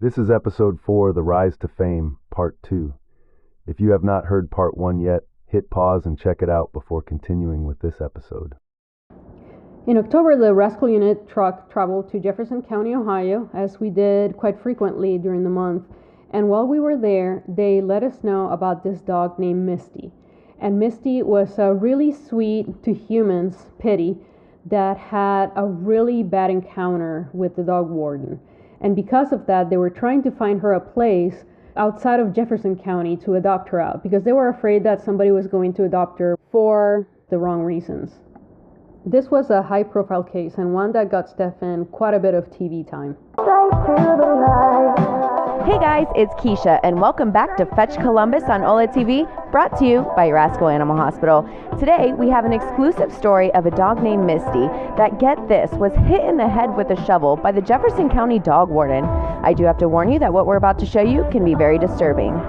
This is episode 4, The Rise to Fame, part 2. If you have not heard part 1 yet, hit pause and check it out before continuing with this episode. In October, the Rascal Unit truck traveled to Jefferson County, Ohio, as we did quite frequently during the month. And while we were there, they let us know about this dog named Misty. And Misty was a really sweet, to humans, pity, that had a really bad encounter with the dog warden. And because of that, they were trying to find her a place outside of Jefferson County to adopt her out, because they were afraid that somebody was going to adopt her for the wrong reasons. This was a high-profile case and one that got Steffen quite a bit of TV time. Hey guys, it's Keisha, and welcome back to Fetch Columbus on OLED TV, brought to you by Rascal Animal Hospital. Today, we have an exclusive story of a dog named Misty that, get this, was hit in the head with a shovel by the Jefferson County dog warden. I do have to warn you that what we're about to show you can be very disturbing.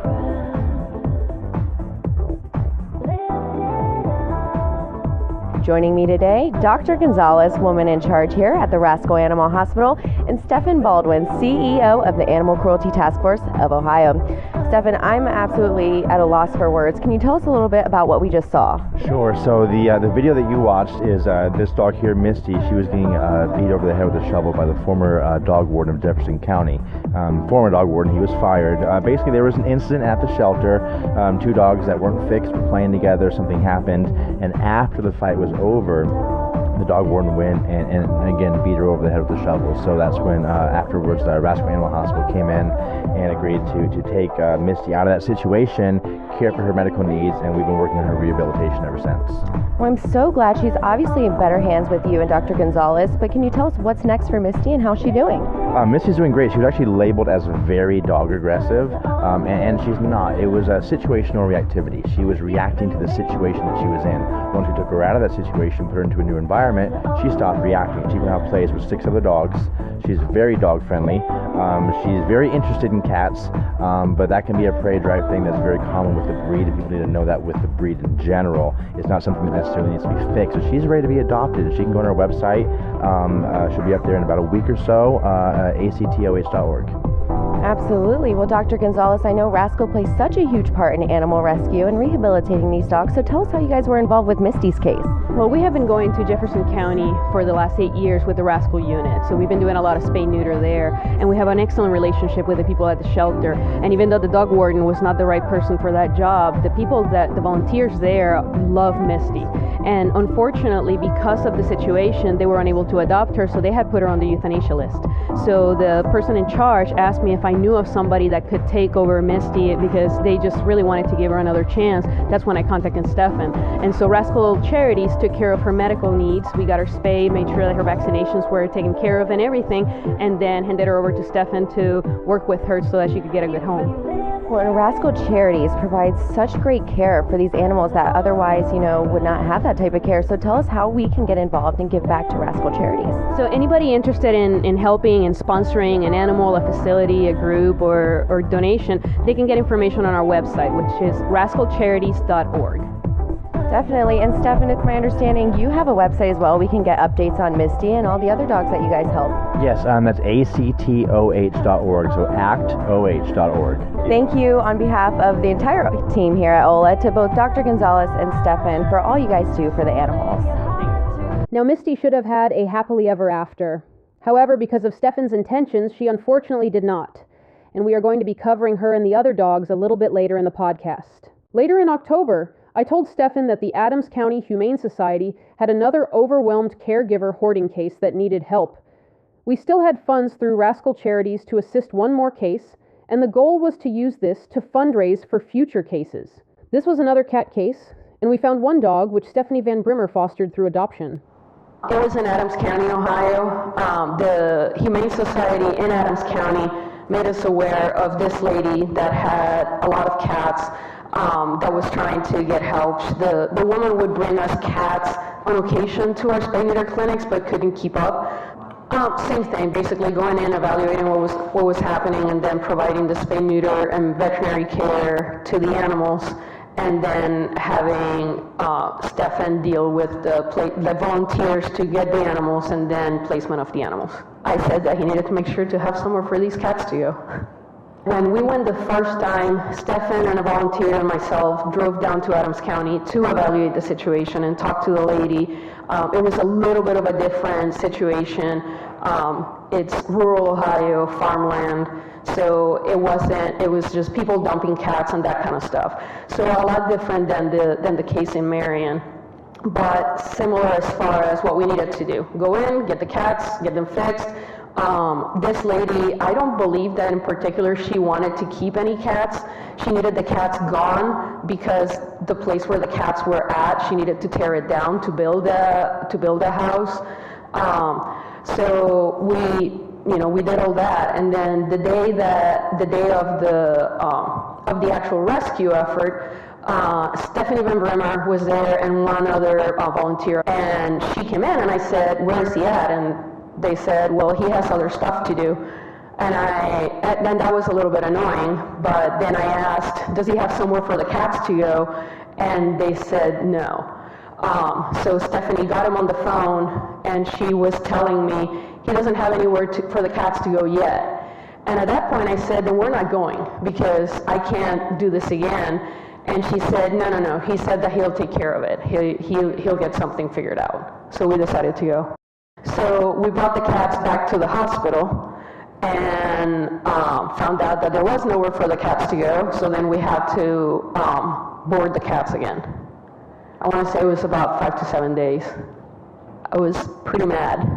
Joining me today, Dr. Gonzalez, woman in charge here at the Rascal Animal Hospital, and Steffen Baldwin, CEO of the Animal Cruelty Task Force of Ohio. Steffen, I'm absolutely at a loss for words. Can you tell us a little bit about what we just saw? Sure. So the video that you watched is this dog here, Misty. She was getting beat over the head with a shovel by the former dog warden of Jefferson County. Former dog warden, he was fired. Basically, there was an incident at the shelter. Two dogs that weren't fixed were playing together. Something happened, and after the fight was over, the dog warden went and again beat her over the head with the shovel. So that's when afterwards the Rascal Animal Hospital came in and agreed to take Misty out of that situation, care for her medical needs, and we've been working on her rehabilitation ever since. Well, I'm so glad she's obviously in better hands with you and Dr. Gonzalez, but can you tell us what's next for Misty and how's she doing? Misty's doing great. She was actually labeled as very dog aggressive, and she's not. It was a situational reactivity. She was reacting to the situation that she was in. Once we took her out of that situation, put her into a new environment, she stopped reacting. She now plays with 6 other dogs. She's very dog friendly. She's very interested in cats, but that can be a prey drive thing that's very common with the breed, and people need to know that with the breed in general. It's not something that necessarily needs to be fixed. So she's ready to be adopted. She can go on our website. She'll be up there in about a week or so, actoh.org. Absolutely. Well, Dr. Gonzalez, I know Rascal plays such a huge part in animal rescue and rehabilitating these dogs, so tell us how you guys were involved with Misty's case. Well, we have been going to Jefferson County for the last 8 years with the Rascal Unit, so we've been doing a lot of spay-neuter there, and we have an excellent relationship with the people at the shelter. And even though the dog warden was not the right person for that job, the volunteers there love Misty. And unfortunately, because of the situation, they were unable to adopt her, so they had put her on the euthanasia list. So the person in charge asked me if I knew of somebody that could take over Misty, because they just really wanted to give her another chance. That's when I contacted Steffen. And so Rascal Charities took care of her medical needs. We got her spayed, made sure that her vaccinations were taken care of and everything, and then handed her over to Steffen to work with her so that she could get a good home. Well, and Rascal Charities provides such great care for these animals that otherwise, would not have that type of care. So tell us how we can get involved and give back to Rascal Charities. So anybody interested in helping and sponsoring an animal, a facility, a group, or donation, they can get information on our website, which is rascalcharities.org. Definitely. And Steffen, it's my understanding you have a website as well. We can get updates on Misty and all the other dogs that you guys help. Yes, that's actoh.org, so actoh.org. Thank you on behalf of the entire team here at OLED to both Dr. Gonzalez and Steffen for all you guys do for the animals. Now, Misty should have had a happily ever after. However, because of Steffen's intentions, she unfortunately did not. And we are going to be covering her and the other dogs a little bit later in the podcast. Later in October, I told Steffen that the Adams County Humane Society had another overwhelmed caregiver hoarding case that needed help. We still had funds through Rascal Charities to assist one more case, and the goal was to use this to fundraise for future cases. This was another cat case, and we found one dog which Stephanie Van Brimmer fostered through adoption. It was in Adams County, Ohio. The Humane Society in Adams County made us aware of this lady that had a lot of cats that was trying to get help. The woman would bring us cats on occasion to our spay-neuter clinics, but couldn't keep up. Same thing, basically going in, evaluating what was happening, and then providing the spay-neuter and veterinary care to the animals. and then having Steffen deal with the volunteers to get the animals and then placement of the animals. I said that he needed to make sure to have somewhere for these cats to go. When we went the first time, Steffen and a volunteer and myself drove down to Adams County to evaluate the situation and talk to the lady. It was a little bit of a different situation. It's rural Ohio, farmland, so it was just people dumping cats and that kind of stuff. So a lot different than the case in Marion, but similar as far as what we needed to do. Go in, get the cats, get them fixed. This lady, I don't believe that in particular she wanted to keep any cats. She needed the cats gone because the place where the cats were at, she needed to tear it down to build a house. So we did all that, and then the day of the actual rescue effort, Stephanie Van Bremer was there and one other volunteer, and she came in and I said, "Where is he at?" And they said, "Well, he has other stuff to do." And then that was a little bit annoying, but then I asked, "Does he have somewhere for the cats to go?" And they said no. So Stephanie got him on the phone, and she was telling me he doesn't have anywhere for the cats to go yet. And at that point I said, "Then we're not going because I can't do this again." And she said, no. He said that he'll take care of it. He'll get something figured out. So we decided to go. So we brought the cats back to the hospital and found out that there was nowhere for the cats to go. So then we had to board the cats again. I want to say it was about 5 to 7 days. I was pretty mad.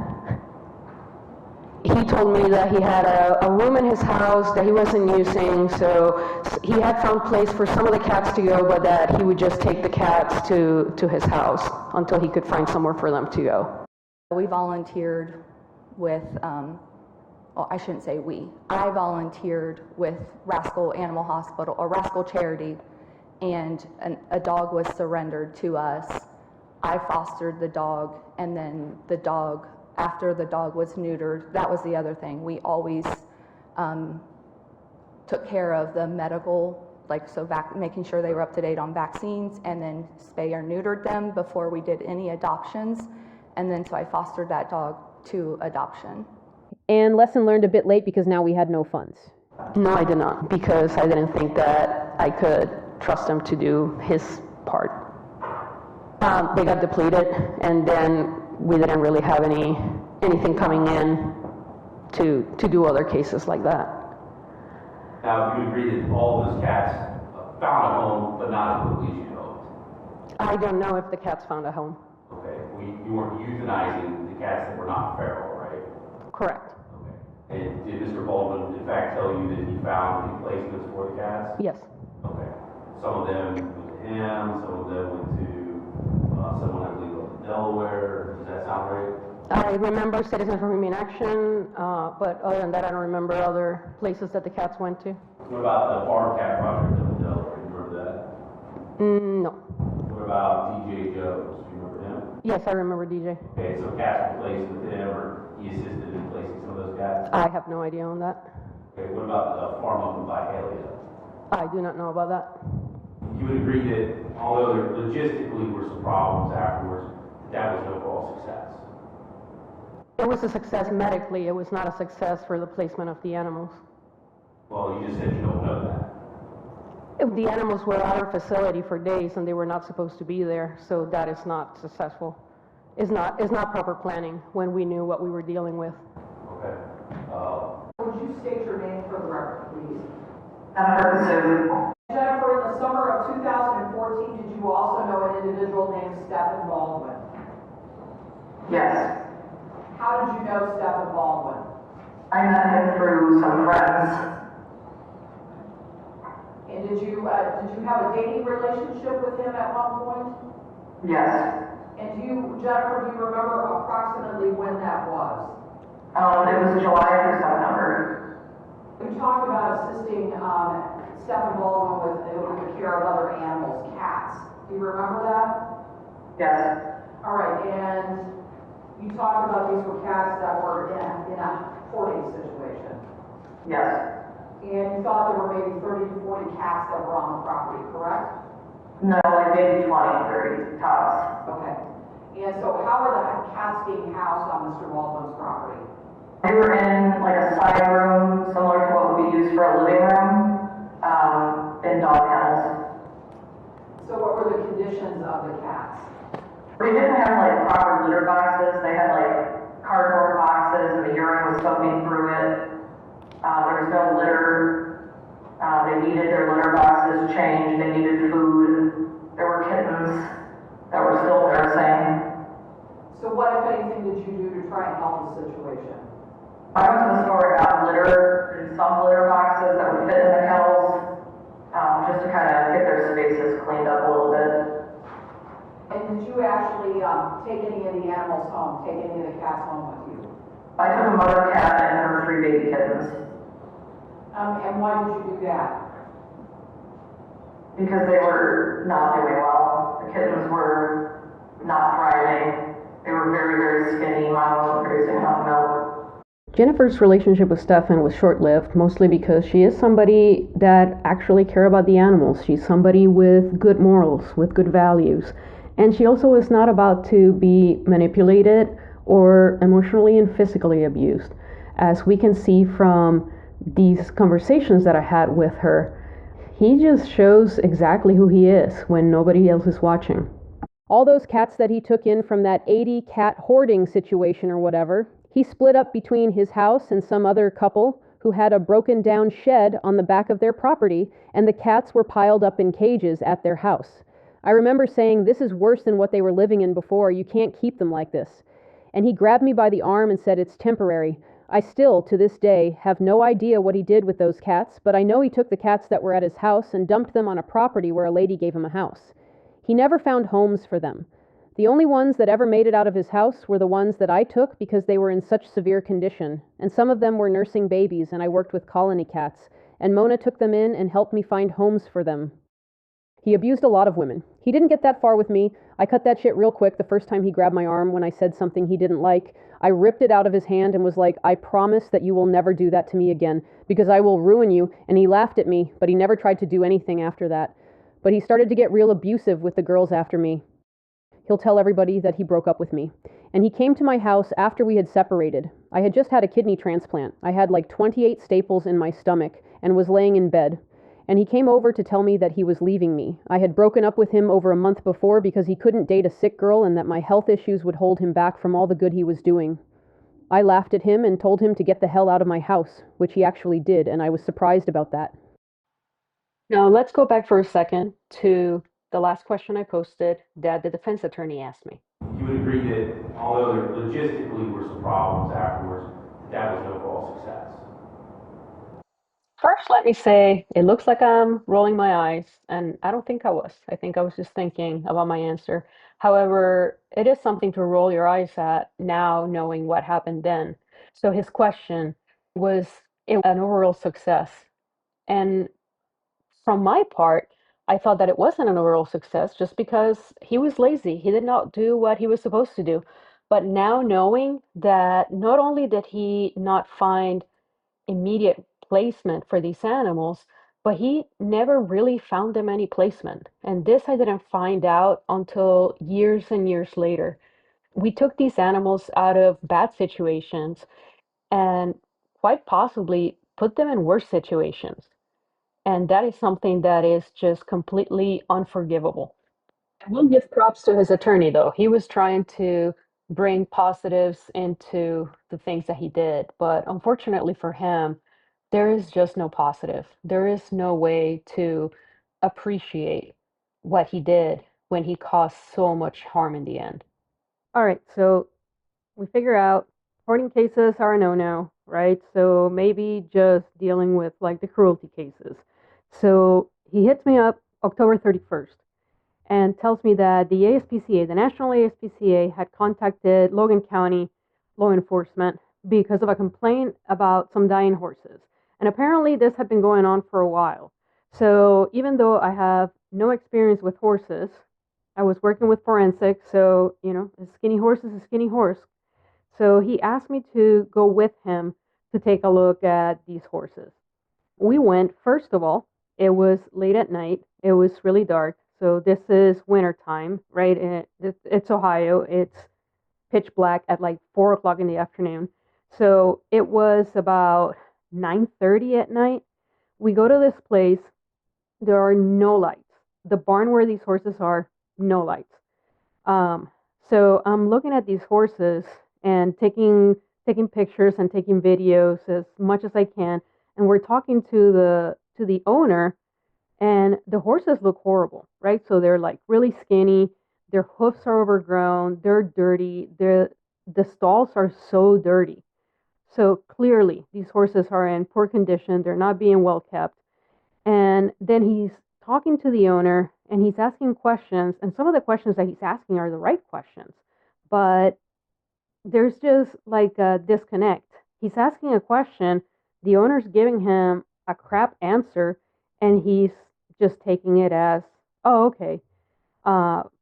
He told me that he had a room in his house that he wasn't using, so he had found place for some of the cats to go, but that he would just take the cats to his house until he could find somewhere for them to go. We volunteered with, well, I shouldn't say we. I volunteered with Rascal Animal Hospital, or Rascal Charity, and a dog was surrendered to us. I fostered the dog, and then the dog, after the dog was neutered, that was the other thing. We always took care of the medical, making sure they were up to date on vaccines, and then spay or neutered them before we did any adoptions. And then so I fostered that dog to adoption. And lesson learned a bit late because now we had no funds. No, I did not, because I didn't think that I could trust him to do his part. They got depleted, and then we didn't really have anything coming in to do other cases like that. Now, you agree that all those cats found a home, but not as quickly as you hoped? I don't know if the cats found a home. Okay, you weren't euthanizing the cats that were not feral, right? Correct. Okay. And did Mr. Baldwin, in fact, tell you that he found replacements for the cats? Yes. Okay. Some of them went to him, some of them went to someone, I believe, in Delaware. Does that sound right? I remember Citizens for Humane Action, but other than that, I don't remember other places that the cats went to. What about the farm cat project up in Delaware? Do you remember that? No. What about DJ Jones? Do you remember him? Yes, I remember DJ. Okay, so cats were placed with him, or he assisted in placing some of those cats? I have no idea on that. Okay, what about the farm up in Vidalia? I do not know about that. You would agree that although there logistically were some problems afterwards, that was an overall success? It was a success medically. It was not a success for the placement of the animals. Well, you just said you don't know that. The animals were at our facility for days and they were not supposed to be there, so that is not successful. It's not proper planning when we knew what we were dealing with. Okay. Would you state your name for the record, please? Jennifer, Jennifer, in the summer of 2014, did you also know an individual named Steffen Baldwin? yes. How did you know Steffen Baldwin? I met him through some friends. And did you have a dating relationship with him at one point? Yes. And Jennifer, do you remember approximately when that was? It was July or September. You talked about assisting Steffen Baldwin with the care of other animals, cats. Do you remember that? Yes. All right, and you talked about these were cats that were in a hoarding situation. Yes. And you thought there were maybe 30 to 40 cats that were on the property, correct? No, like maybe 20, 30 tops. Okay. And so how are the cats being housed on Mr. Baldwin's property? They were in like a side room, similar to what would be used for a living room, in dog kennels. So what were the conditions of the cats? They didn't have like proper litter boxes. They had like cardboard boxes and the urine was soaking through it. There was no litter. They needed their litter boxes changed. They needed food. There were kittens that were still nursing. So what, if anything, did you do to try and help the situation? I went to the store and got litter and some litter boxes that would fit in the kennels, just to kind of get their spaces cleaned up a little bit. And did you actually take any of the animals home, take any of the cats home with you? I took a mother cat and her 3 baby kittens. And why did you do that? Because they were not doing well. The kittens were not thriving. They were very, very skinny. Mom wasn't producing enough milk. Jennifer's relationship with Steffen was short-lived, mostly because she is somebody that actually cares about the animals. She's somebody with good morals, with good values. And she also is not about to be manipulated or emotionally and physically abused. As we can see from these conversations that I had with her, he just shows exactly who he is when nobody else is watching. All those cats that he took in from that 80 cat hoarding situation or whatever, he split up between his house and some other couple who had a broken down shed on the back of their property, and the cats were piled up in cages at their house. I remember saying, this is worse than what they were living in before. You can't keep them like this. And he grabbed me by the arm and said, it's temporary. I still, to this day, have no idea what he did with those cats, but I know he took the cats that were at his house and dumped them on a property where a lady gave him a house. He never found homes for them. The only ones that ever made it out of his house were the ones that I took because they were in such severe condition, and some of them were nursing babies, and I worked with colony cats, and Mona took them in and helped me find homes for them. He abused a lot of women. He didn't get that far with me. I cut that shit real quick the first time he grabbed my arm when I said something he didn't like. I ripped it out of his hand and was like, I promise that you will never do that to me again, because I will ruin you. And he laughed at me, but he never tried to do anything after that. But he started to get real abusive with the girls after me. He'll tell everybody that he broke up with me. And he came to my house after we had separated. I had just had a kidney transplant. I had like 28 staples in my stomach and was laying in bed. And he came over to tell me that he was leaving me. I had broken up with him over a month before because he couldn't date a sick girl and that my health issues would hold him back from all the good he was doing. I laughed at him and told him to get the hell out of my house, which he actually did, and I was surprised about that. Now, let's go back for a second to the last question I posted that the defense attorney asked me. You would agree that although there logistically were some problems afterwards, that was an overall success? First, let me say, it looks like I'm rolling my eyes, and I don't think I was. I think I was just thinking about my answer. However, it is something to roll your eyes at now, knowing what happened then. So his question was an overall success. And from my part, I thought that it wasn't an overall success just because he was lazy. He did not do what he was supposed to do. But now knowing that not only did he not find immediate placement for these animals, but he never really found them any placement. And this I didn't find out until years and years later. We took these animals out of bad situations and quite possibly put them in worse situations. And that is something that is just completely unforgivable. I will give props to his attorney, though. He was trying to bring positives into the things that he did. But unfortunately for him, there is just no positive. There is no way to appreciate what he did when he caused so much harm in the end. All right, so we figure out hoarding cases are a no-no, right? So maybe just dealing with like the cruelty cases. So he hits me up October 31st and tells me that the ASPCA, the National ASPCA, had contacted Logan County law enforcement because of a complaint about some dying horses. And apparently this had been going on for a while. So even though I have no experience with horses, I was working with forensics, so, a skinny horse is a skinny horse. So he asked me to go with him to take a look at these horses. We went, first of all, it was late at night, it was really dark, So this is winter time, right? And it's Ohio. It's pitch black at like 4 o'clock in the afternoon. So it was about 9:30 at night. We go to this place. There are no lights. The barn where these horses are, no lights. Um, so I'm looking at these horses and taking pictures and taking videos as much as I can. And we're talking to the owner, and the horses look horrible, right? So they're like really skinny. Their hoofs are overgrown. They're dirty. The stalls are so dirty. So clearly, these horses are in poor condition. They're not being well kept. And then he's talking to the owner and he's asking questions. And some of the questions that he's asking are the right questions. But there's just like a disconnect. He's asking a question, the owner's giving him a crap answer, and he's just taking it as, oh, okay.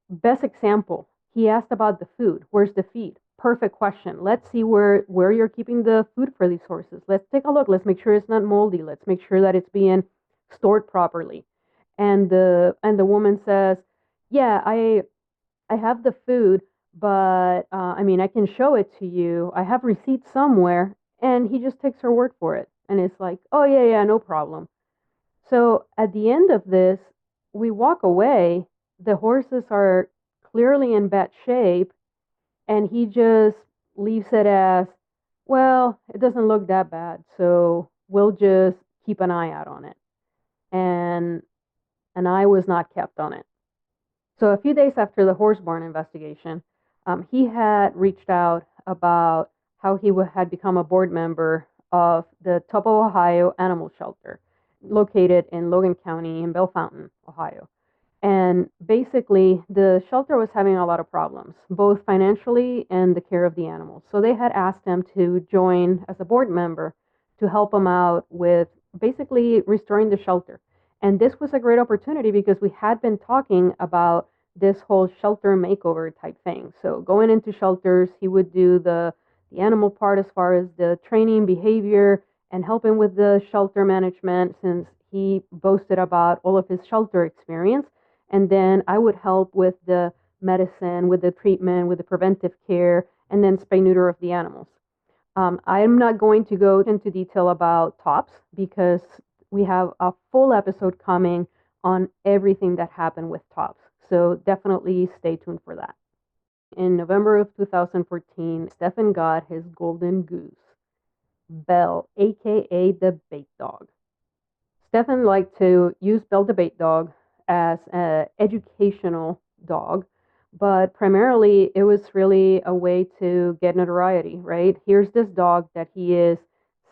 Best example, he asked about the food. Where's the feed? Perfect question. Let's see where you're keeping the food for these horses. Let's take a look. Let's make sure it's not moldy. Let's make sure that it's being stored properly. And the woman says, yeah, I have the food, but I mean, I can show it to you. I have receipts somewhere. And he just takes her word for it. And it's like, oh, yeah, yeah, no problem. So at the end of this, we walk away. The horses are clearly in bad shape. And he just leaves it as, well, it doesn't look that bad. So we'll just keep an eye out on it. And an eye was not kept on it. So a few days after the horse barn investigation, he had reached out about how he had become a board member of the Top of Ohio Animal Shelter, located in Logan County in Bellefontaine, Ohio. And basically, the shelter was having a lot of problems, both financially and the care of the animals. So they had asked him to join as a board member to help them out with basically restoring the shelter. And this was a great opportunity because we had been talking about this whole shelter makeover type thing. So going into shelters, he would do the animal part as far as the training, behavior, and helping with the shelter management, since he boasted about all of his shelter experience. And then I would help with the medicine, with the treatment, with the preventive care, and then spay neuter of the animals. I'm not going to go into detail about TOPS because we have a full episode coming on everything that happened with TOPS. So definitely stay tuned for that. In November of 2014, Steffen got his golden goose, Belle, aka the bait dog. Steffen liked to use Belle the bait dog as an educational dog, but primarily it was really a way to get notoriety, right? Here's this dog that he is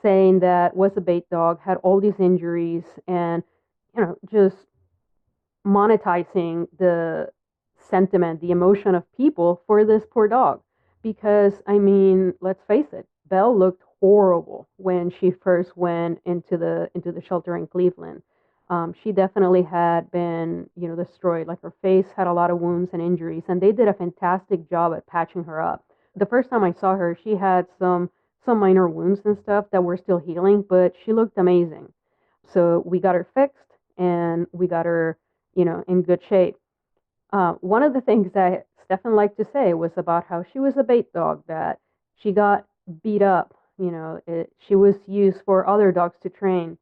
saying that was a bait dog, had all these injuries, and, just monetizing the sentiment, the emotion of people for this poor dog. Because, I mean, let's face it, Belle looked horrible when she first went into the shelter in Cleveland. She definitely had been, destroyed. Like, her face had a lot of wounds and injuries, and they did a fantastic job at patching her up. The first time I saw her, she had some minor wounds and stuff that were still healing, but she looked amazing. So we got her fixed, and we got her, in good shape. One of the things that Steffen liked to say was about how she was a bait dog, that she got beat up. She was used for other dogs to train.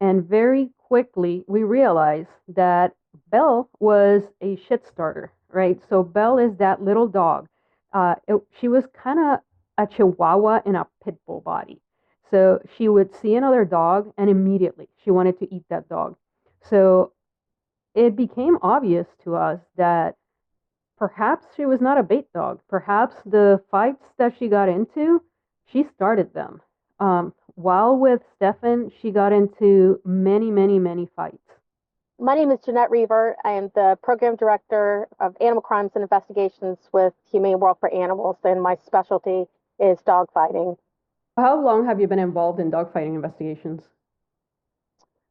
And very quickly, we realized that Belle was a shit starter, right? So Belle is that little dog. She was kind of a chihuahua in a pit bull body. So she would see another dog and immediately she wanted to eat that dog. So it became obvious to us that perhaps she was not a bait dog. Perhaps the fights that she got into, she started them. While with Steffen, she got into many, many, many fights. My name is Jeanette Reaver. I am the Program Director of Animal Crimes and Investigations with Humane World for Animals, and my specialty is dogfighting. How long have you been involved in dogfighting investigations?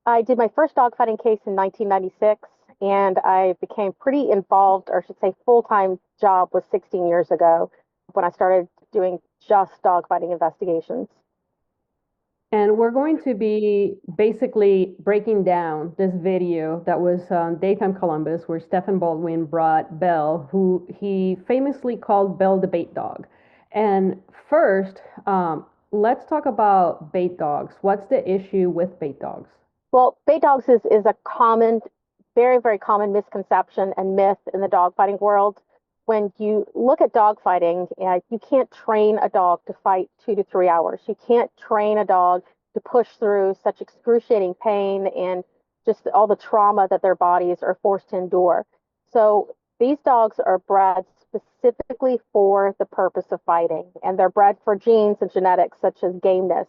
I did my first dogfighting case in 1996, and I became pretty involved, or I should say full-time job, was 16 years ago when I started doing just dogfighting investigations. And we're going to be basically breaking down this video that was on Daytime Columbus where Steffen Baldwin brought Belle, who he famously called Belle the bait dog. And first, let's talk about bait dogs. What's the issue with bait dogs? Well, bait dogs is a common, very, very common misconception and myth in the dogfighting world. When you look at dogfighting, you can't train a dog to fight 2 to 3 hours. You can't train a dog to push through such excruciating pain and just all the trauma that their bodies are forced to endure. So these dogs are bred specifically for the purpose of fighting, and they're bred for genes and genetics such as gameness.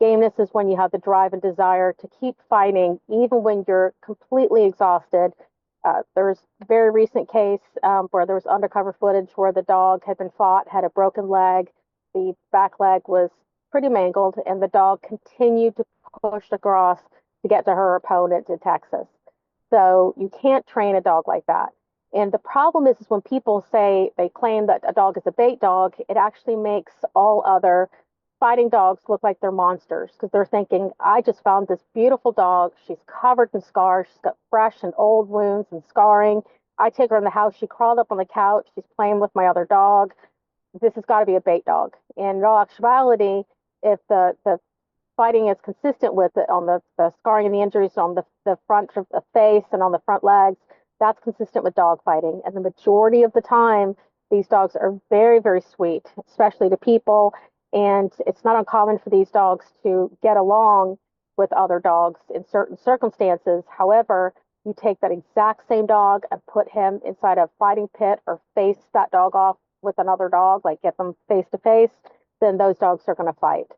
Gameness is when you have the drive and desire to keep fighting even when you're completely exhausted. There's a very recent case where there was undercover footage where the dog had been fought, had a broken leg, the back leg was pretty mangled, and the dog continued to push across to get to her opponent in Texas. So you can't train a dog like that. And the problem is when people say they claim that a dog is a bait dog, it actually makes all other fighting dogs look like they're monsters because they're thinking, I just found this beautiful dog. She's covered in scars. She's got fresh and old wounds and scarring. I take her in the house. She crawled up on the couch. She's playing with my other dog. This has got to be a bait dog. In all actuality, if the fighting is consistent with it on the scarring and the injuries on the front of the face and on the front legs, that's consistent with dog fighting. And the majority of the time, these dogs are very, very sweet, especially to people. And it's not uncommon for these dogs to get along with other dogs in certain circumstances. However, you take that exact same dog and put him inside a fighting pit or face that dog off with another dog, like get them face to face, then those dogs are going to fight.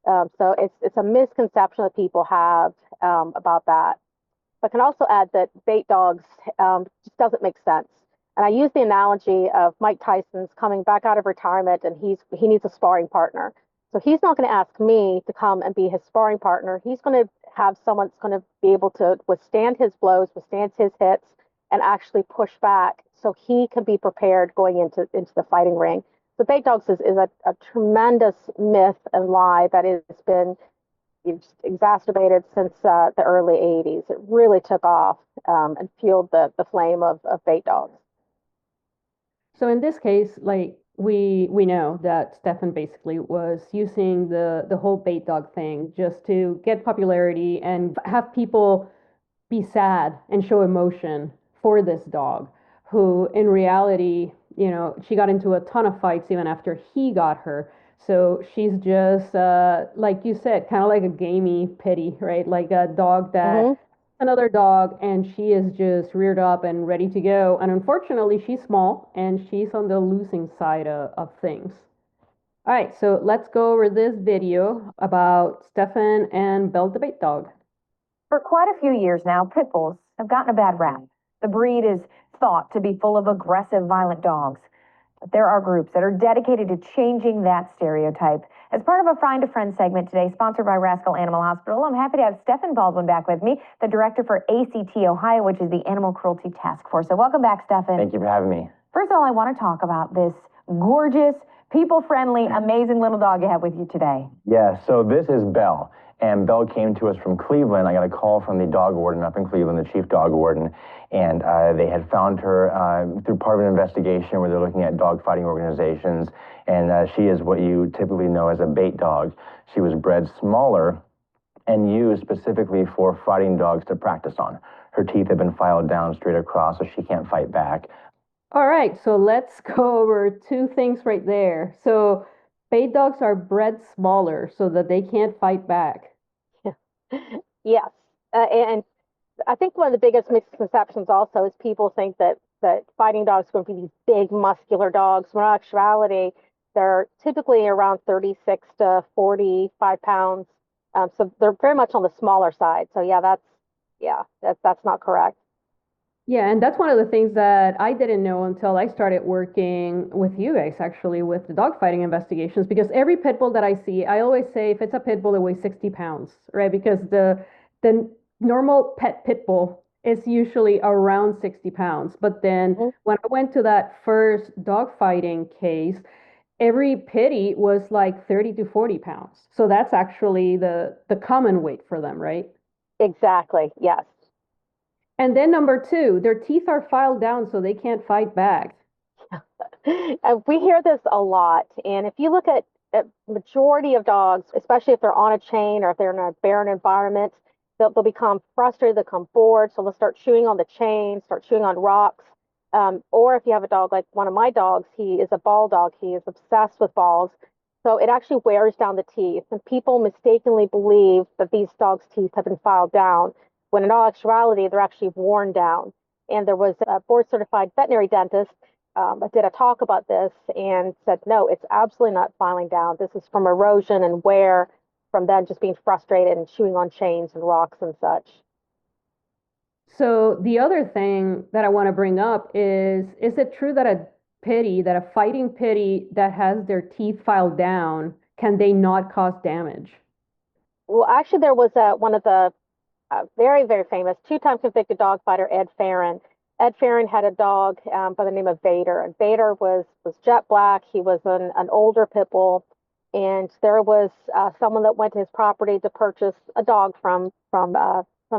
So it's a misconception that people have about that. But I can also add that bait dogs just doesn't make sense. And I use the analogy of Mike Tyson's coming back out of retirement and he needs a sparring partner. So he's not going to ask me to come and be his sparring partner. He's going to have someone that's going to be able to withstand his blows, withstand his hits, and actually push back so he can be prepared going into the fighting ring. So bait dogs is a tremendous myth and lie that has been exacerbated since the early 80s. It really took off and fueled the flame of bait dogs. So in this case, like we know that Steffen basically was using the whole bait dog thing just to get popularity and have people be sad and show emotion for this dog, who in reality, she got into a ton of fights even after he got her. So she's just, like you said, kind of like a gamey pity, right? Like a dog that another dog, and she is just reared up and ready to go. And unfortunately, she's small and she's on the losing side of things. All right, so let's go over this video about Steffen and Belle the bait dog. For quite a few years now, pit bulls have gotten a bad rap. The breed is thought to be full of aggressive, violent dogs. But there are groups that are dedicated to changing that stereotype. As part of a Find a Friend segment today, sponsored by Rascal Animal Hospital, I'm happy to have Steffen Baldwin back with me, the director for ACT Ohio, which is the Animal Cruelty Task Force. So welcome back, Steffen. Thank you for having me. First of all, I want to talk about this gorgeous, people-friendly, amazing little dog you have with you today. Yeah, so this is Belle. And Belle came to us from Cleveland. I got a call from the dog warden up in Cleveland, the chief dog warden, and they had found her through part of an investigation where they're looking at dog fighting organizations, and she is what you typically know as a bait dog. She was bred smaller and used specifically for fighting dogs to practice on. Her teeth have been filed down straight across, so she can't fight back. All right, so let's go over two things right there. So bait dogs are bred smaller so that they can't fight back. Yes. And I think one of the biggest misconceptions also is people think that fighting dogs are going to be these big, muscular dogs. When in actuality, they're typically around 36 to 45 pounds. So they're very much on the smaller side. So that's not correct. Yeah, and that's one of the things that I didn't know until I started working with you guys, actually, with the dogfighting investigations, because every pit bull that I see, I always say if it's a pit bull, it weighs 60 pounds, right? Because the normal pit bull is usually around 60 pounds. But then when I went to that first dogfighting case, every pitty was like 30 to 40 pounds. So that's actually the common weight for them, right? Exactly, yes. And then number two, their teeth are filed down so they can't fight back. We hear this a lot. And if you look at majority of dogs, especially if they're on a chain or if they're in a barren environment, they'll become frustrated, they'll become bored, so they'll start chewing on the chain, start chewing on rocks. Or if you have a dog like one of my dogs, he is a ball dog. He is obsessed with balls. So it actually wears down the teeth. And people mistakenly believe that these dogs' teeth have been filed down, when in all actuality, they're actually worn down. And there was a board-certified veterinary dentist that did a talk about this and said, no, it's absolutely not filing down. This is from erosion and wear from them just being frustrated and chewing on chains and rocks and such. So the other thing that I want to bring up is it true that a fighting pitty that has their teeth filed down, can they not cause damage? Well, actually, there was one of the very, very famous two-time convicted dog fighter, Ed Farron. Ed Farron had a dog by the name of Vader, and Vader was jet black. He was an older pit bull, and there was someone that went to his property to purchase a dog from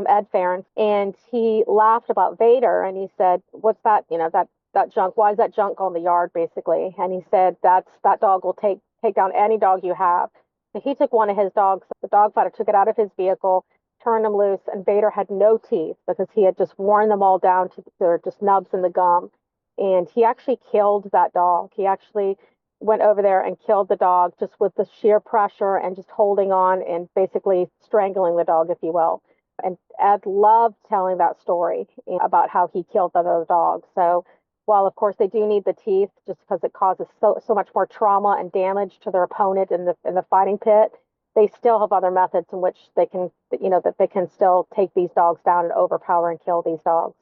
Ed Farron, and he laughed about Vader, and he said, "What's that? You know, that junk? Why is that junk on the yard?" Basically, and he said, that dog will take down any dog you have." So he took one of his dogs. The dog fighter took it out of his vehicle, turned him loose, and Vader had no teeth because he had just worn them all down to they're just nubs in the gum. And he actually killed that dog. He actually went over there and killed the dog just with the sheer pressure and just holding on and basically strangling the dog, if you will. And Ed loved telling that story about how he killed the other dog. So while, of course, they do need the teeth just because it causes so much more trauma and damage to their opponent in the fighting pit, they still have other methods in which they can, that they can still take these dogs down and overpower and kill these dogs.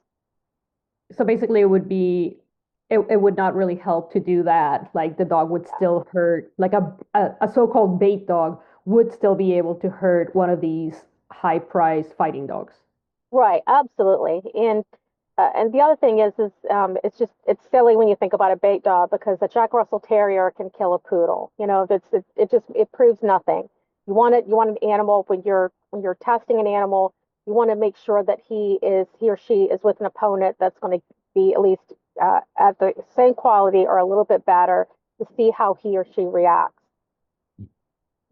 So basically, it would not really help to do that. Like the dog would still hurt, like a so-called bait dog would still be able to hurt one of these high-priced fighting dogs. Right, absolutely. And the other thing is it's silly when you think about a bait dog, because a Jack Russell Terrier can kill a poodle. It proves nothing. You want an animal when you're testing an animal, you want to make sure that he or she is with an opponent that's going to be at least at the same quality or a little bit better, to see how he or she reacts.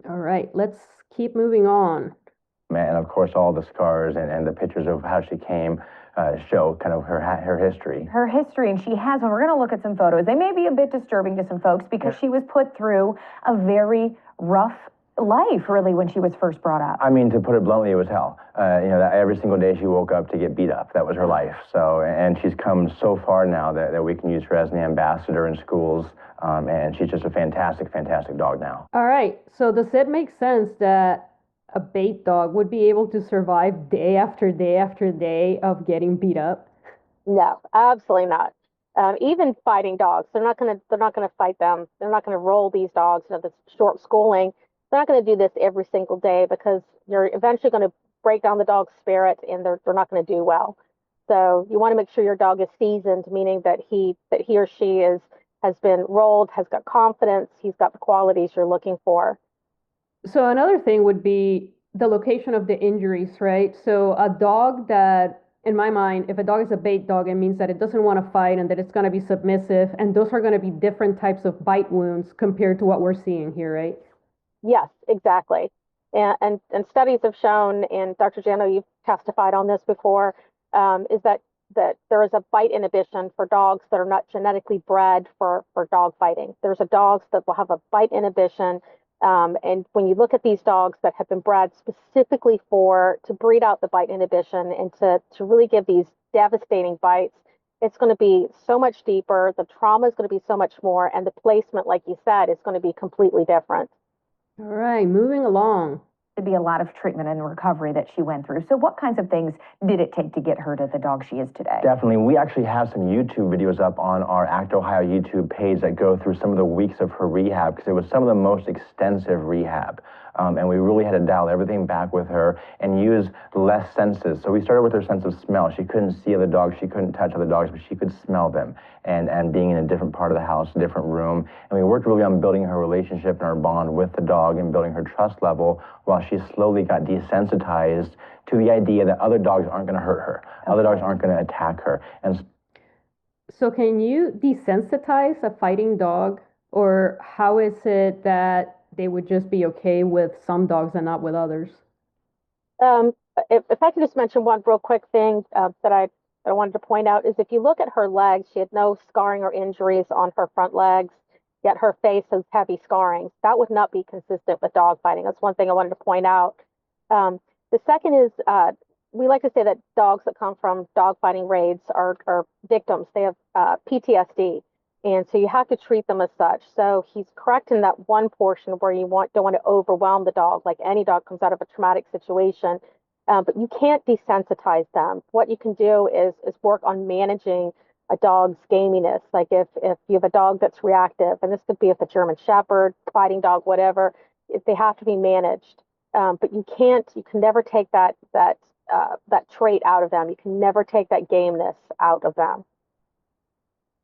All right, let's keep moving on. And of course, all the scars and the pictures of how she came show kind of her history. Her history, and she has one. We're going to look at some photos. They may be a bit disturbing to some folks because she was put through a very rough life, really, when she was first brought up. I mean, to put it bluntly, it was hell. That every single day she woke up to get beat up. That was her life. So, and she's come so far now that we can use her as an ambassador in schools, and she's just a fantastic, fantastic dog now. All right, so does it make sense that a bait dog would be able to survive day after day after day of getting beat up? No, absolutely not. Even fighting dogs, they're not going to fight them. They're not going to roll these dogs. This short schooling. They're not going to do this every single day, because you're eventually going to break down the dog's spirit, and they're not going to do well. So you want to make sure your dog is seasoned, meaning that he or she has been rolled, has got confidence, he's got the qualities you're looking for. So another thing would be the location of the injuries, right? So a dog that, in my mind, if a dog is a bait dog, it means that it doesn't want to fight and that it's going to be submissive, and those are going to be different types of bite wounds compared to what we're seeing here, right? Yes, exactly. And studies have shown, and Dr. Jano, you've testified on this before, is that there is a bite inhibition for dogs that are not genetically bred for dog fighting. There's dogs that will have a bite inhibition, and when you look at these dogs that have been bred specifically to breed out the bite inhibition and to really give these devastating bites, it's going to be so much deeper, the trauma is going to be so much more, and the placement, like you said, is going to be completely different. All right, moving along. To be a lot of treatment and recovery that she went through. So what kinds of things did it take to get her to the dog she is today? Definitely. We actually have some YouTube videos up on our Act Ohio YouTube page that go through some of the weeks of her rehab, because it was some of the most extensive rehab. and we really had to dial everything back with her and use less senses. So we started with her sense of smell. She couldn't see other dogs, she couldn't touch other dogs, but she could smell them, and being in a different part of the house, a different room. And we worked really on building her relationship and her bond with the dog and building her trust level while she slowly got desensitized to the idea that other dogs aren't going to hurt her, other dogs aren't going to attack her. And So can you desensitize a fighting dog, or how is it that they would just be okay with some dogs and not with others? If I could just mention one real quick thing that I wanted to point out is if you look at her legs, she had no scarring or injuries on her front legs, yet her face has heavy scarring. That would not be consistent with dog fighting. That's one thing I wanted to point out. The second is we like to say that dogs that come from dog fighting raids are victims. They have PTSD. And so you have to treat them as such. So he's correct in that one portion where you don't want to overwhelm the dog, like any dog comes out of a traumatic situation. But you can't desensitize them. What you can do is work on managing a dog's gaminess. Like if you have a dog that's reactive, and this could be if a German Shepherd, fighting dog, whatever, they have to be managed. But you can never take that trait out of them. You can never take that gameness out of them.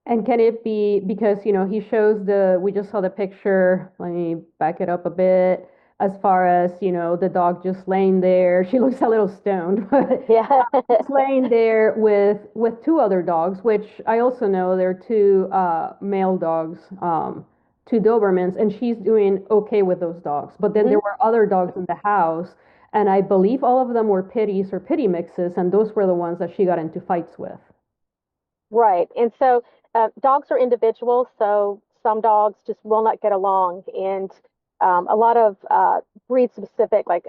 And can it be because, he shows we just saw the picture, let me back it up a bit, as far as, the dog just laying there. She looks a little stoned, but yeah. Just laying there with two other dogs, which I also know they're two male dogs, two Dobermans, and she's doing okay with those dogs. But then there were other dogs in the house, and I believe all of them were pitties or pitty mixes, and those were the ones that she got into fights with. Right. And so dogs are individuals, so some dogs just will not get along. And a lot of breed-specific, like,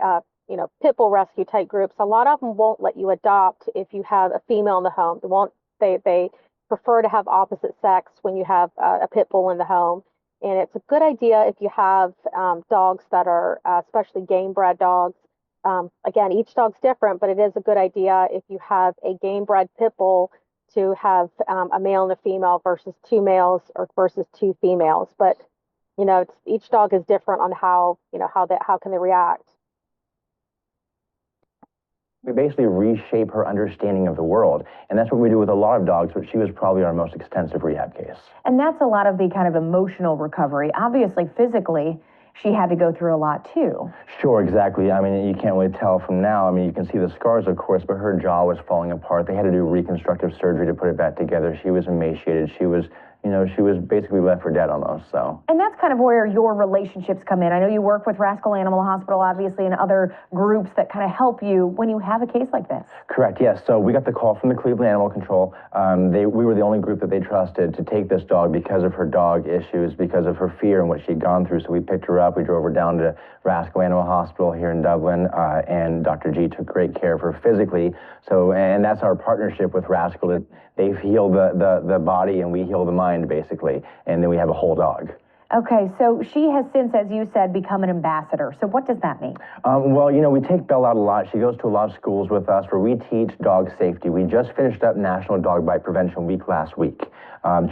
pit bull rescue type groups, a lot of them won't let you adopt if you have a female in the home. They prefer to have opposite sex when you have a pit bull in the home. And it's a good idea if you have dogs that are especially game-bred dogs. Again, each dog's different, but it is a good idea if you have a game-bred pit bull to have a male and a female versus two males or versus two females. But, each dog is different on how can they react. We basically reshape her understanding of the world. And that's what we do with a lot of dogs, but she was probably our most extensive rehab case. And that's a lot of the kind of emotional recovery. Obviously, physically, she had to go through a lot too. Sure, exactly. I mean, you can't really tell from now. I mean, you can see the scars, of course, but her jaw was falling apart. They had to do reconstructive surgery to put it back together. She was emaciated. She was basically left for dead almost, so. And that's kind of where your relationships come in. I know you work with Rascal Animal Hospital, obviously, and other groups that kind of help you when you have a case like this. Correct, yes. So we got the call from the Cleveland Animal Control. We were the only group that they trusted to take this dog because of her dog issues, because of her fear and what she'd gone through. So we picked her up. We drove her down to Rascal Animal Hospital here in Dublin, and Dr. G took great care of her physically. So, and that's our partnership with Rascal. They've healed the body and we heal the mind, basically, and then we have a whole dog. Okay, so she has since, as you said, become an ambassador. So what does that mean? Well, we take Belle out a lot. She goes to a lot of schools with us where we teach dog safety. We just finished up National Dog Bite Prevention Week last week.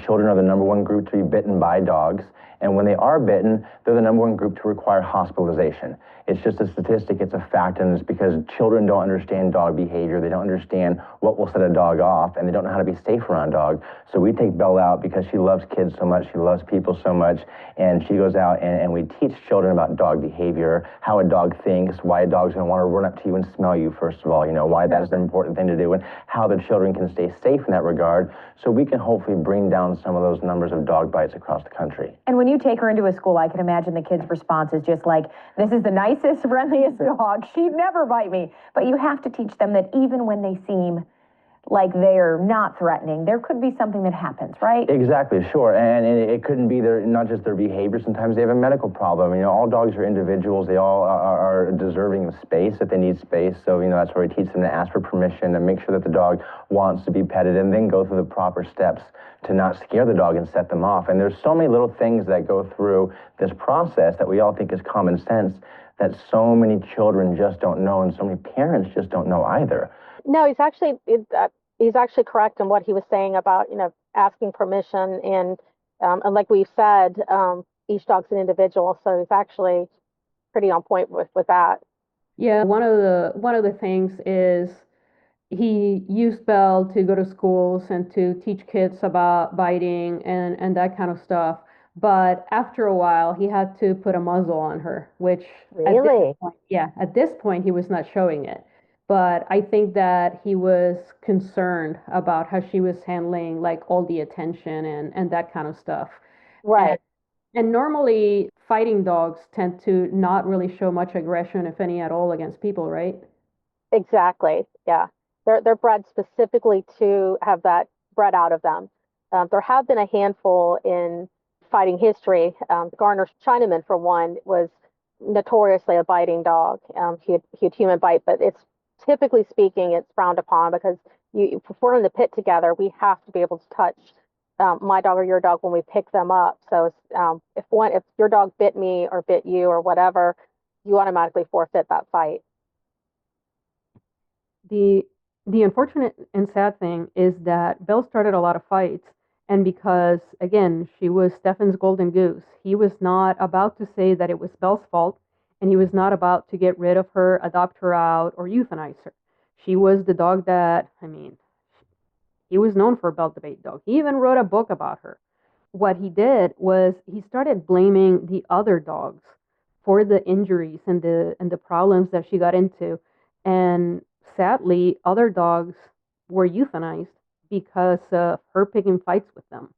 Children are the #1 group to be bitten by dogs, and when they are bitten, they're the #1 group to require hospitalization. It's just a statistic, it's a fact, and it's because children don't understand dog behavior, they don't understand what will set a dog off, and they don't know how to be safe around a dog. So we take Belle out because she loves kids so much, she loves people so much, and she goes out and we teach children about dog behavior, how a dog thinks, why a dog's gonna wanna run up to you and smell you, first of all, why that's an important thing to do, and how the children can stay safe in that regard, so we can hopefully bring down some of those numbers of dog bites across the country. And when you take her into a school, I can imagine the kids' response is just like, this is the nicest, friendliest dog. She'd never bite me. But you have to teach them that even when they seem like they're not threatening, there could be something that happens, right? Exactly, sure. And it couldn't be not just their behavior. Sometimes they have a medical problem. All dogs are individuals. They all are deserving of space if they need space. So, that's where we teach them to ask for permission and make sure that the dog wants to be petted and then go through the proper steps to not scare the dog and set them off. And there's so many little things that go through this process that we all think is common sense that so many children just don't know and so many parents just don't know either. No, he's actually correct in what he was saying about asking permission and like we've said, each dog's an individual. So he's actually pretty on point with that. Yeah, one of the things is he used Belle to go to schools and to teach kids about biting and that kind of stuff. But after a while, he had to put a muzzle on her, which Really? at this point, he was not showing it. But I think that he was concerned about how she was handling like all the attention and that kind of stuff. And Right. and normally, fighting dogs tend to not really show much aggression, if any at all, against people, right? Exactly. Yeah. They're bred specifically to have that bred out of them. There have been a handful in fighting history. Garner Chinaman, for one, was notoriously a biting dog. He had human bite, but it's typically speaking, it's frowned upon because if we're in the pit together, we have to be able to touch my dog or your dog when we pick them up. So if your dog bit me or bit you or whatever, you automatically forfeit that fight. The the unfortunate and sad thing is that Belle started a lot of fights, and because again she was Stefan's golden goose, he was not about to say that it was Belle's fault, and he was not about to get rid of her, adopt her out, or euthanize her. She was the dog that he was known for Belle the Bait Dog. He even wrote a book about her. What he did was he started blaming the other dogs for the injuries and the problems that she got into. And sadly, other dogs were euthanized because of her picking fights with them.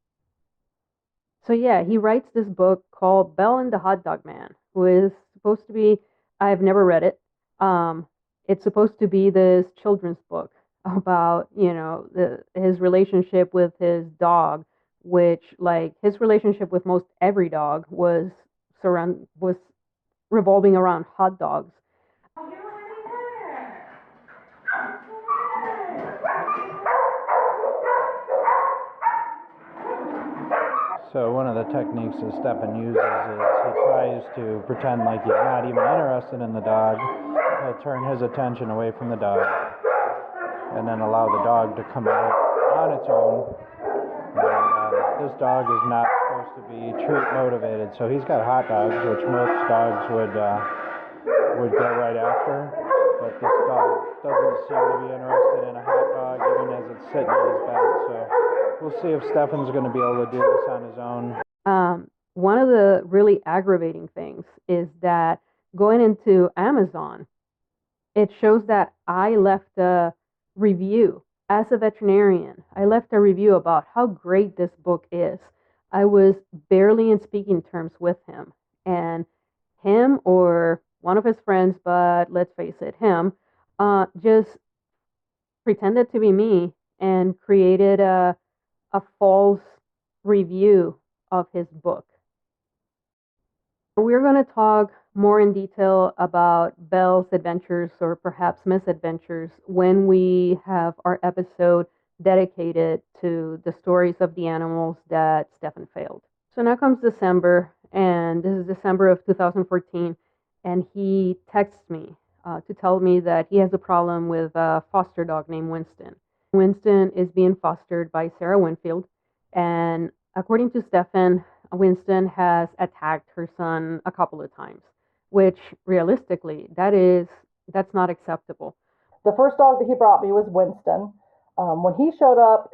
So yeah, he writes this book called Belle and the Hot Dog Man, who is supposed to be, I've never read it. Um, it's supposed to be this children's book about, his relationship with his dog, which like his relationship with most every dog was revolving around hot dogs. So one of the techniques that Steffen uses is he tries to pretend like he's not even interested in the dog. He'll turn his attention away from the dog and then allow the dog to come out on its own. And this dog is not supposed to be treat motivated, so he's got hot dogs, which most dogs would go right after. But this dog doesn't seem to be interested in a hot dog even as it's sitting in his bed. So we'll see if Steffen's going to be able to do this on his own. One of the really aggravating things is that going into Amazon, it shows that I left a review as a veterinarian. I left a review about how great this book is. I was barely in speaking terms with him, and him or one of his friends, but let's face it, him, just pretended to be me and created a false review of his book. We're going to talk more in detail about Belle's adventures or perhaps misadventures when we have our episode dedicated to the stories of the animals that Steffen failed. So now comes December, and this is December of 2014, and he texts me to tell me that he has a problem with a foster dog named Winston. Winston is being fostered by Sarah Winfield, and according to Steffen, Winston has attacked her son a couple of times, which realistically, that's not acceptable. The first dog that he brought me was Winston. When he showed up,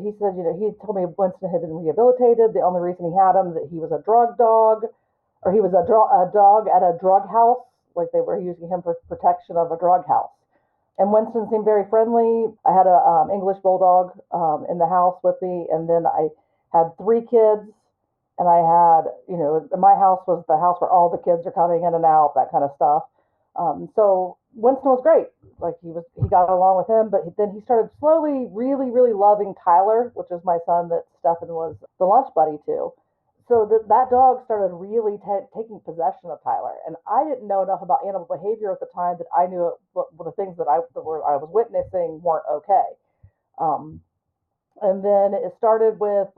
he said, he told me Winston had been rehabilitated. The only reason he had him that he was a drug dog, or he was a dog at a drug house, like they were using him for protection of a drug house. And Winston seemed very friendly. I had a English bulldog in the house with me, and then I had 3 kids. And I had, my house was the house where all the kids are coming in and out, that kind of stuff. So Winston was great. Like he got along with him, but then he started slowly really, really loving Tyler, which is my son that Steffen was the lunch buddy to. So that dog started really taking possession of Tyler. And I didn't know enough about animal behavior at the time that I knew the things that I was witnessing weren't okay. And then it started with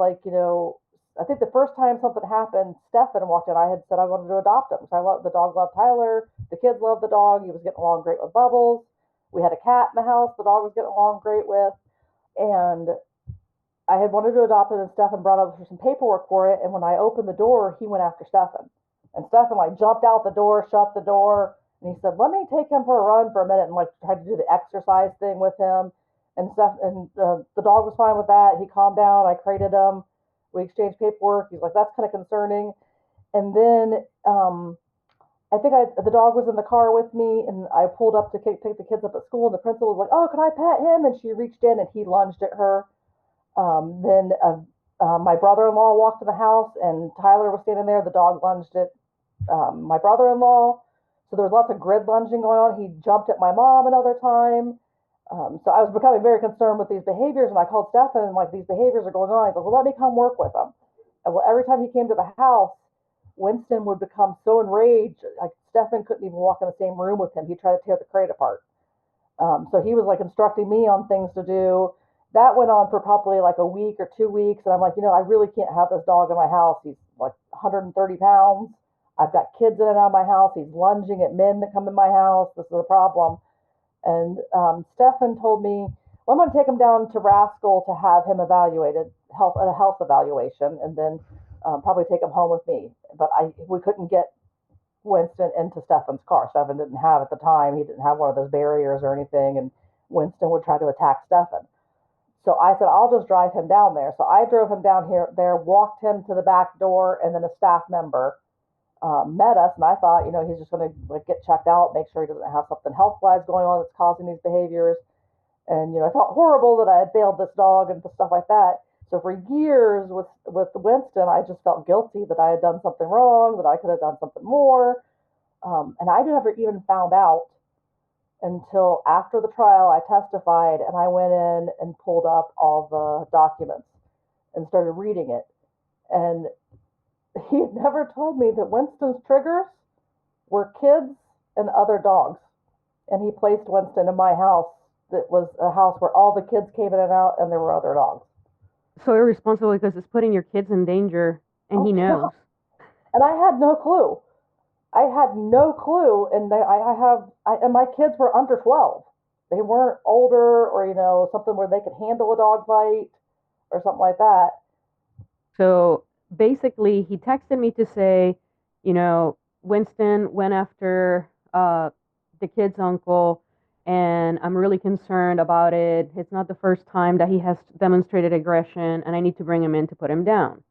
I think the first time something happened, Steffen walked in. I had said I wanted to adopt him. So the dog loved Tyler. The kids loved the dog. He was getting along great with Bubbles. We had a cat in the house the dog was getting along great with. And I had wanted to adopt him, and Steffen brought over some paperwork for it. And when I opened the door, he went after Steffen. And Steffen like jumped out the door, shut the door, and he said, "Let me take him for a run for a minute," and like tried to do the exercise thing with him. And the dog was fine with that. He calmed down. I crated him. We exchanged paperwork. He's like, "That's kind of concerning." And then I think the dog was in the car with me, and I pulled up to take the kids up at school, and the principal was like, "Oh, can I pet him?" And she reached in, and he lunged at her. Then my brother-in-law walked to the house, and Tyler was standing there. The dog lunged at my brother-in-law. So there was lots of grid lunging going on. He jumped at my mom another time. So I was becoming very concerned with these behaviors, and I called Steffen, and like, these behaviors are going on. He's like, "Well, let me come work with him." And well, every time he came to the house, Winston would become so enraged, like Steffen couldn't even walk in the same room with him. He'd try to tear the crate apart. So he was like instructing me on things to do. That went on for probably like a week or 2 weeks. And I'm like, I really can't have this dog in my house. He's like 130 pounds. I've got kids in and out of my house. He's lunging at men that come in my house. This is a problem. And Steffen told me, "Well, I'm going to take him down to Rascal to have him evaluated, a health evaluation, and then probably take him home with me." But we couldn't get Winston into Steffen's car. Steffen didn't have, at the time, he didn't have one of those barriers or anything, and Winston would try to attack Steffen. So I said, "I'll just drive him down there." So I drove him down there, walked him to the back door, and then a staff member met us, and I thought, he's just going to like get checked out, make sure he doesn't have something health-wise going on that's causing these behaviors. And I felt horrible that I had failed this dog and stuff like that. So for years with Winston, I just felt guilty that I had done something wrong, that I could have done something more. And I never even found out until after the trial. I testified, and I went in and pulled up all the documents and started reading it. And he had never told me that Winston's triggers were kids and other dogs. And he placed Winston in my house. That was a house where all the kids came in and out, and there were other dogs. So irresponsible, because it's putting your kids in danger, and he knows. And I had no clue. And and my kids were under 12. They weren't older, or something where they could handle a dog fight or something like that. So basically, he texted me to say, Winston went after the kid's uncle, and I'm really concerned about it. It's not the first time that he has demonstrated aggression, and I need to bring him in to put him down.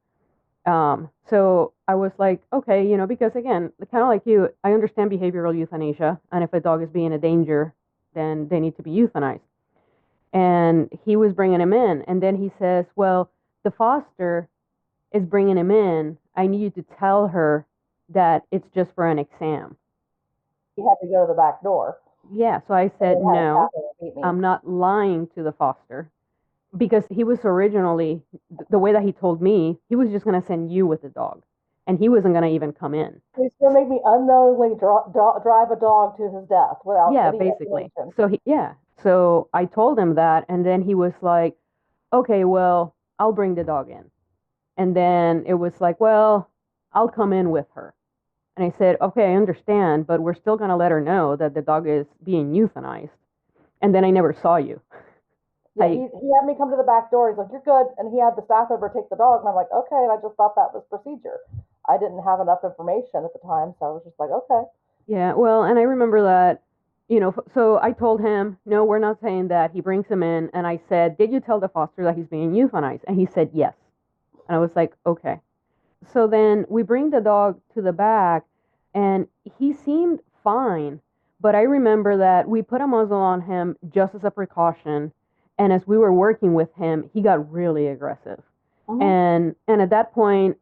So I was like, okay, because again, kind of like you, I understand behavioral euthanasia, and if a dog is being a danger, then they need to be euthanized. And he was bringing him in, and then he says, "Well, the foster is bringing him in. I need you to tell her that it's just for an exam." You have to go to the back door. Yeah, so I said, "No, I'm not lying to the foster." Because he was originally, the way that he told me, he was just going to send you with the dog. And he wasn't going to even come in. He's going to make me unknowingly drive a dog to his death without any basically. explanation. So I told him that, and then he was like, "Okay, well, I'll bring the dog in." And then it was like, "Well, I'll come in with her." And I said, "Okay, I understand, but we're still going to let her know that the dog is being euthanized." And then I never saw you. Yeah, he had me come to the back door. He's like, "You're good." And he had the staff member take the dog. And I'm like, "Okay." And I just thought that was procedure. I didn't have enough information at the time. So I was just like, okay. Yeah, well, and I remember that, so I told him, "No, we're not saying that." He brings him in. And I said, "Did you tell the foster that he's being euthanized?" And he said, "Yes." And I was like, okay. So then we bring the dog to the back, and he seemed fine. But I remember that we put a muzzle on him just as a precaution. And as we were working with him, he got really aggressive. Mm-hmm. And at that point,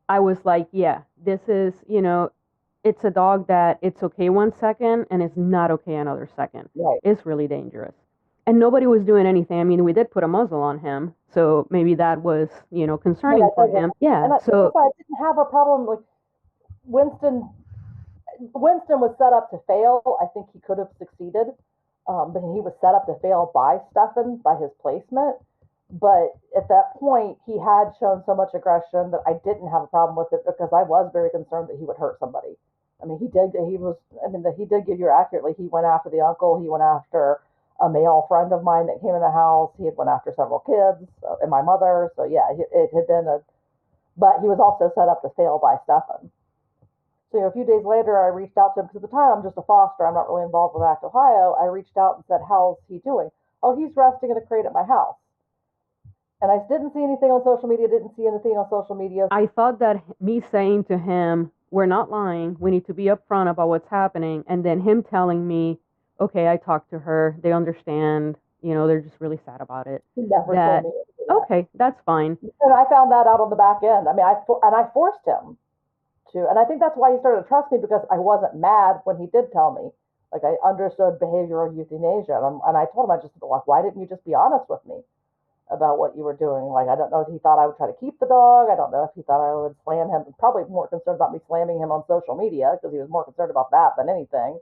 I was like, yeah, this is, it's a dog that it's okay 1 second and it's not okay another second. Right. It's really dangerous. And nobody was doing anything. I mean, we did put a muzzle on him. So maybe that was, concerning for him. Yeah. And I didn't have a problem. Like Winston was set up to fail. I think he could have succeeded. But he was set up to fail by Steffen, by his placement. But at that point, he had shown so much aggression that I didn't have a problem with it, because I was very concerned that he would hurt somebody. I mean, he did give you accurately. He went after the uncle. He went after a male friend of mine that came in the house. He had went after several kids and my mother. So yeah, it had been but he was also set up to fail by Steffen. So, a few days later, I reached out to him because at the time I'm just a foster. I'm not really involved with Act Ohio. I reached out and said, how's he doing? Oh, he's resting in a crate at my house. And I didn't see anything on social media, I thought that me saying to him, we're not lying, we need to be upfront about what's happening, and then him telling me, okay, I talked to her, they understand, they're just really sad about it. He never told me that. Okay, that's fine. And I found that out on the back end. I mean, I forced him to, and I think that's why he started to trust me, because I wasn't mad when he did tell me. Like, I understood behavioral euthanasia, and I told him, why didn't you just be honest with me about what you were doing? Like, I don't know if he thought I would try to keep the dog. I don't know if he thought I would slam him. Probably more concerned about me slamming him on social media, because he was more concerned about that than anything.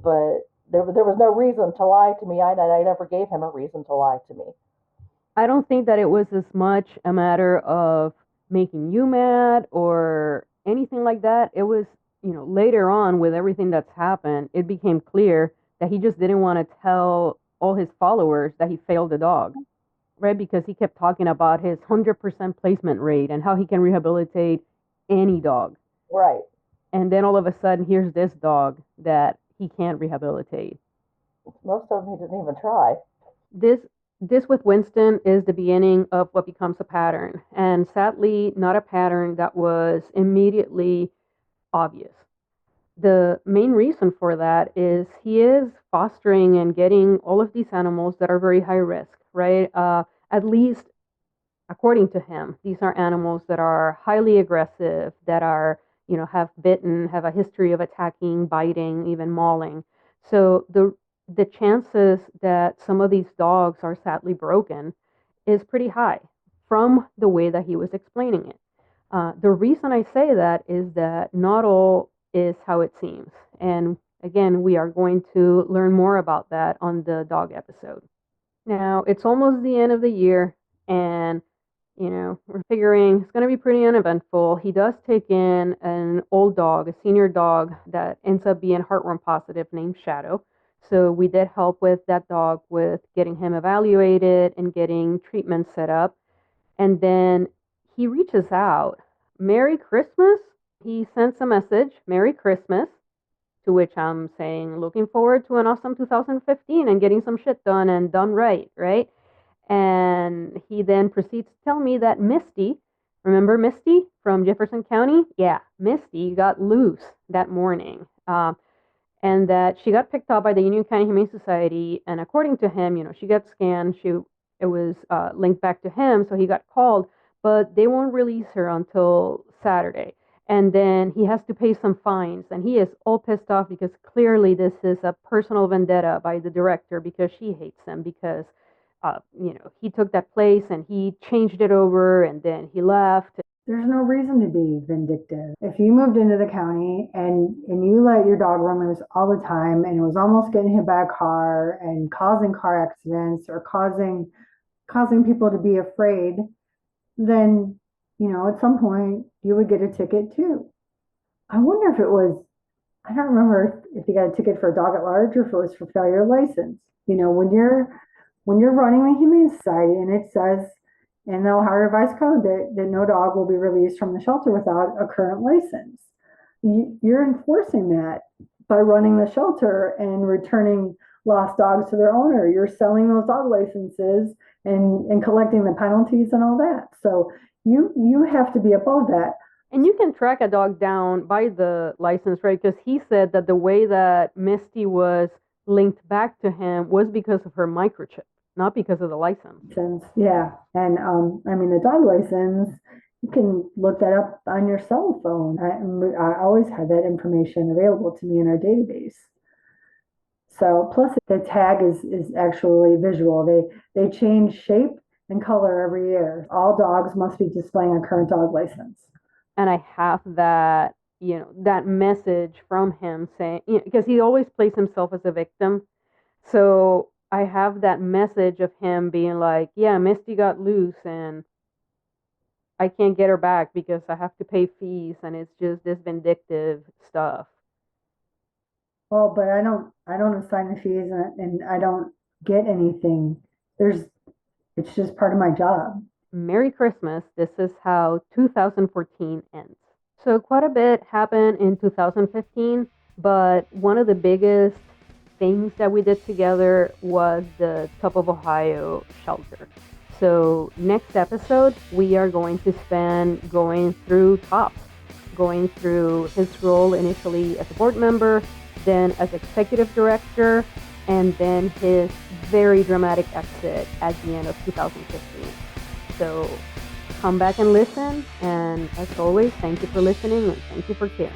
But there was no reason to lie to me. I never gave him a reason to lie to me. I don't think that it was as much a matter of making you mad or anything like that. It was, later on with everything that's happened, it became clear that he just didn't want to tell all his followers that he failed the dog, right? Because he kept talking about his 100% placement rate and how he can rehabilitate any dog. Right. And then all of a sudden, here's this dog that he can't rehabilitate. Most of them he didn't even try. This with Winston is the beginning of what becomes a pattern, and sadly, not a pattern that was immediately obvious. The main reason for that is he is fostering and getting all of these animals that are very high risk, right? At least according to him, these are animals that are highly aggressive, that are, have bitten, have a history of attacking, biting, even mauling. So the chances that some of these dogs are sadly broken is pretty high from the way that he was explaining it. The reason I say that is that not all is how it seems. And again, we are going to learn more about that on the dog episode. Now, it's almost the end of the year, and we're figuring it's going to be pretty uneventful. He does take in an old dog, a senior dog that ends up being heartworm positive named Shadow. So we did help with that dog with getting him evaluated and getting treatment set up. And then he reaches out, Merry Christmas. He sends a message, Merry Christmas, to which I'm saying, looking forward to an awesome 2015 and getting some shit done and done right, right? And he then proceeds to tell me that Misty, remember Misty from Jefferson County? Yeah, Misty got loose that morning. And that she got picked up by the Union County Humane Society. And according to him, she got scanned. It was linked back to him, so he got called. But they won't release her until Saturday. And then he has to pay some fines. And he is all pissed off because clearly this is a personal vendetta by the director, because she hates him because he took that place and he changed it over and then he left. There's no reason to be vindictive. If you moved into the county and you let your dog run loose all the time and it was almost getting hit by a car and causing car accidents or causing people to be afraid, then, at some point you would get a ticket too. I wonder if it was, I don't remember if you got a ticket for a dog at large or if it was for failure of license. When you're running the Humane Society and it says in the Ohio Revised Code that no dog will be released from the shelter without a current license, you're enforcing that by running the shelter and returning lost dogs to their owner. You're selling those dog licenses and collecting the penalties and all that. So you have to be above that. And you can track a dog down by the license, right? Because he said that the way that Misty was linked back to him was because of her microchip, not because of the license. Yeah. And the dog license, you can look that up on your cell phone. I always had that information available to me in our database. So plus the tag is actually visual. They change shape and color every year. All dogs must be displaying a current dog license. And I have that, that message from him saying, because he always plays himself as a victim. So I have that message of him being like, yeah, Misty got loose and I can't get her back because I have to pay fees and it's just this vindictive stuff. Well, but I don't assign the fees and I don't get anything. It's just part of my job. Merry Christmas. This is how 2014 ends. So quite a bit happened in 2015, but one of the biggest things that we did together was the Top of Ohio shelter. So next episode, we are going to spend going through Tops, going through his role initially as a board member, then as executive director, and then his very dramatic exit at the end of 2015. So come back and listen, and as always, thank you for listening and thank you for caring.